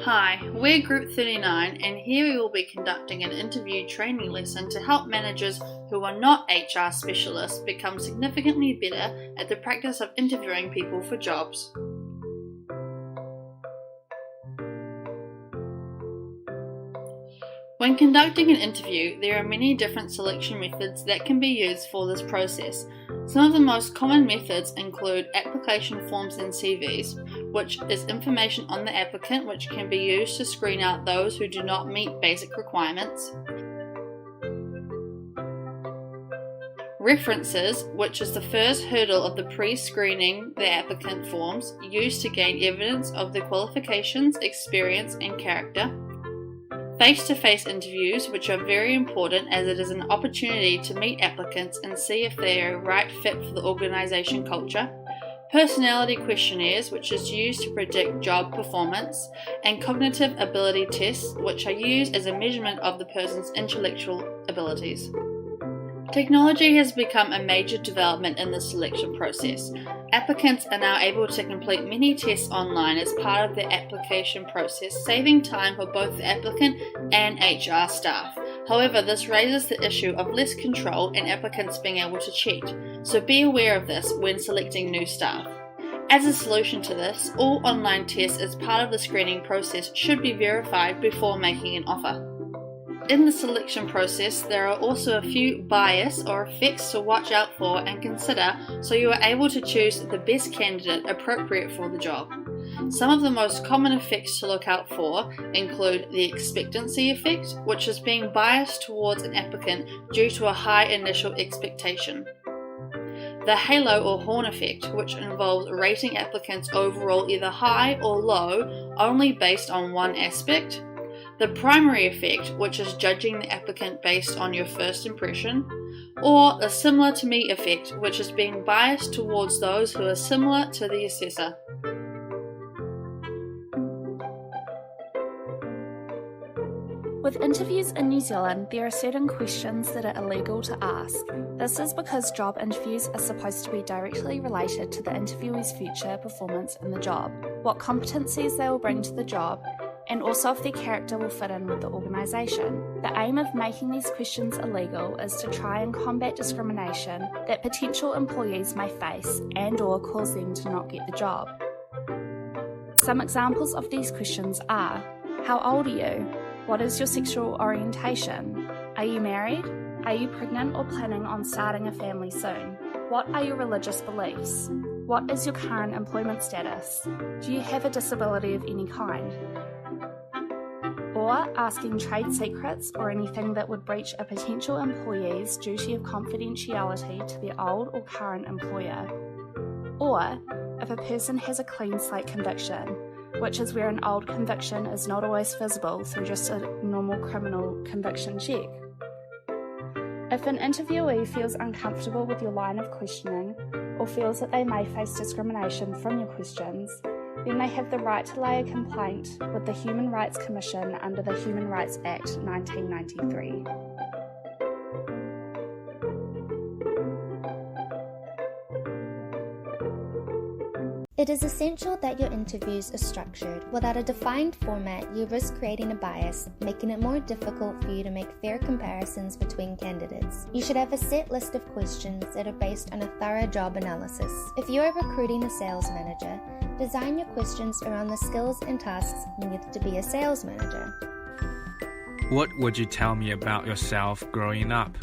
Hi, we're Group 39 and here we will be conducting an interview training lesson to help managers who are not HR specialists become significantly better at the practice of interviewing people for jobs. When conducting an interview, there are many different selection methods that can be used for this process. Some of the most common methods include application forms and CVs, which is information on the applicant which can be used to screen out those who do not meet basic requirements. References, which is the first hurdle of the pre-screening the applicant forms, used to gain evidence of their qualifications, experience and character. Face-to-face interviews, which are very important as it is an opportunity to meet applicants and see if they are a right fit for the organisation culture. Personality questionnaires, which is used to predict job performance, and cognitive ability tests, which are used as a measurement of the person's intellectual abilities. Technology has become a major development in the selection process. Applicants are now able to complete many tests online as part of their application process, saving time for both the applicant and HR staff. However, this raises the issue of less control and applicants being able to cheat, so be aware of this when selecting new staff. As a solution to this, all online tests as part of the screening process should be verified before making an offer. In the selection process, there are also a few bias or effects to watch out for and consider so you are able to choose the best candidate appropriate for the job. Some of the most common effects to look out for include the expectancy effect, which is being biased towards an applicant due to a high initial expectation. The halo or horn effect, which involves rating applicants overall either high or low only based on one aspect. The primary effect, which is judging the applicant based on your first impression, or the similar to me effect, which is being biased towards those who are similar to the assessor. With interviews in New Zealand, there are certain questions that are illegal to ask. This is because job interviews are supposed to be directly related to the interviewee's future performance in the job, what competencies they will bring to the job, and also if their character will fit in with the organisation. The aim of making these questions illegal is to try and combat discrimination that potential employees may face and/or cause them to not get the job. Some examples of these questions are: how old are you? What is your sexual orientation? Are you married? Are you pregnant or planning on starting a family soon? What are your religious beliefs? What is your current employment status? Do you have a disability of any kind? Or asking trade secrets or anything that would breach a potential employee's duty of confidentiality to their old or current employer. Or if a person has a clean slate conviction, which is where an old conviction is not always visible through just a normal criminal conviction check. If an interviewee feels uncomfortable with your line of questioning or feels that they may face discrimination from your questions, then they have the right to lay a complaint with the Human Rights Commission under the Human Rights Act 1993. It is essential that your interviews are structured. Without a defined format, you risk creating a bias, making it more difficult for you to make fair comparisons between candidates. You should have a set list of questions that are based on a thorough job analysis. If you are recruiting a sales manager, design your questions around the skills and tasks needed to be a sales manager. What would you tell me about yourself growing up?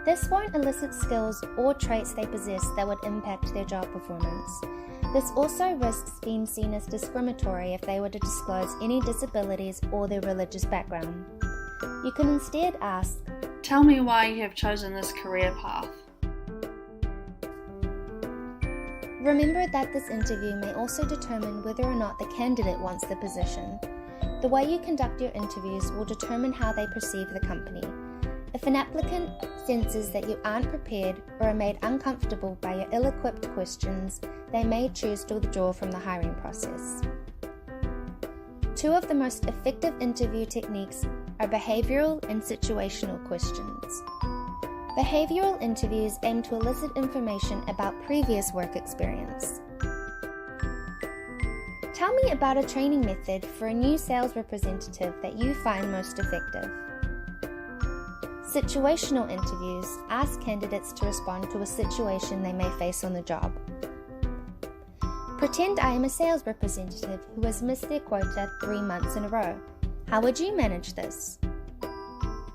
This won't elicit skills or traits they possess that would impact their job performance. This also risks being seen as discriminatory if they were to disclose any disabilities or their religious background. You can instead ask, Tell me why you have chosen this career path. Remember that this interview may also determine whether or not the candidate wants the position. The way you conduct your interviews will determine how they perceive the company. If an applicant senses that you aren't prepared or are made uncomfortable by your ill-equipped questions, they may choose to withdraw from the hiring process. Two of the most effective interview techniques are behavioral and situational questions. Behavioral interviews aim to elicit information about previous work experience. Tell me about a training method for a new sales representative that you find most effective. Situational interviews ask candidates to respond to a situation they may face on the job. Pretend I am a sales representative who has missed their quota 3 months in a row. How would you manage this?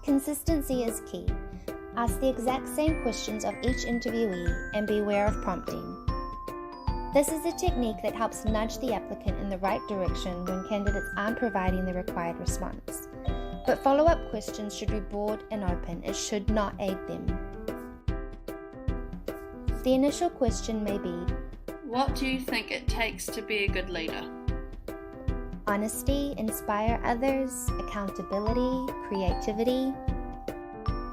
Consistency is key. Ask the exact same questions of each interviewee and beware of prompting. This is a technique that helps nudge the applicant in the right direction when candidates aren't providing the required response. But follow-up questions should be broad and open. It should not aid them. The initial question may be, what do you think it takes to be a good leader? Honesty, inspire others, accountability, creativity.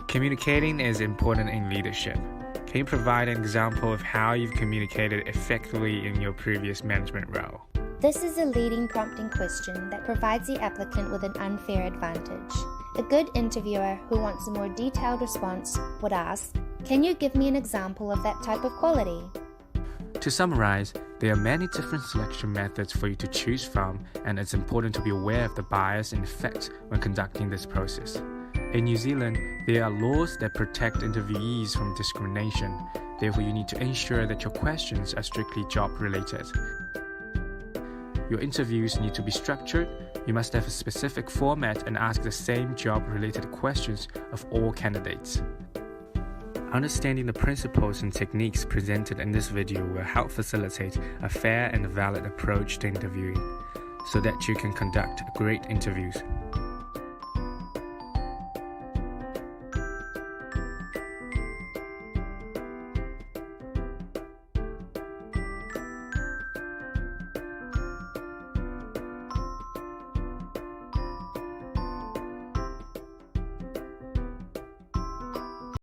Communicating is important in leadership. Can you provide an example of how you've communicated effectively in your previous management role? This is a leading prompting question that provides the applicant with an unfair advantage. A good interviewer who wants a more detailed response would ask, "Can you give me an example of that type of quality?" To summarize, there are many different selection methods for you to choose from, and it's important to be aware of the bias and effects when conducting this process. In New Zealand, there are laws that protect interviewees from discrimination. Therefore, you need to ensure that your questions are strictly job-related. Your interviews need to be structured. You must have a specific format and ask the same job-related questions of all candidates. Understanding the principles and techniques presented in this video will help facilitate a fair and valid approach to interviewing, so that you can conduct great interviews.